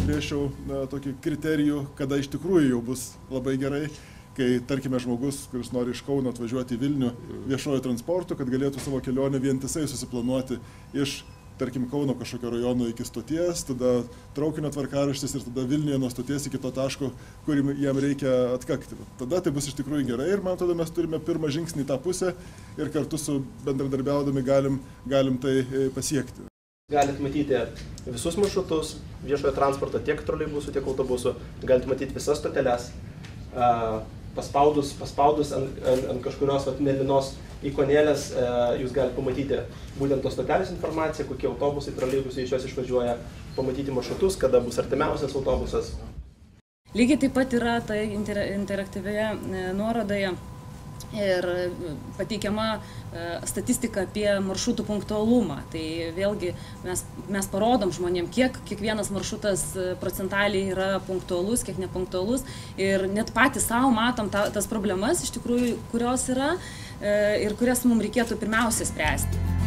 apibrėžčiau tokį kriterijų, kada iš tikrųjų jau bus labai gerai, kai, tarkime, žmogus, kuris nori iš Kauno atvažiuoti į Vilnių viešojo transportu, kad galėtų savo kelionę vientisai susiplanuoti iš, tarkim, Kauno kažkokio rajono iki stoties, tada traukinio tvarkaraštis ir tada Vilniuje nuo stoties iki to taško, kur jam reikia atkakti. Tada tai bus iš tikrųjų gerai ir man atrodo mes turime pirmą žingsnį į tą pusę ir kartu su bendradarbiaudami galim tai pasiekti. Galite matyti visus maršrutus viešojo transporto, tiek troleibusų, tiek autobusų. Galite matyti visas stoteles. Paspaudus ant kažkurios mėlynos ikonėlės jūs galite pamatyti būtent tos stotelės informaciją, kokie autobusai, troleibusai iš jos išvažiuoja, pamatyti maršrutus, kada bus artimiausias autobusas. Lygiai taip pat yra tai interaktyvioje nuorodoje ir pateikiama statistika apie maršrutų punktualumą. Tai vėlgi mes parodom žmonėm, kiek kiekvienas maršrutas procentaliai yra punktualus, kiek nepunktualus. Ir net patys savo matom tas problemas, iš tikrųjų, kurios yra ir kurias mums reikėtų pirmiausia spręsti.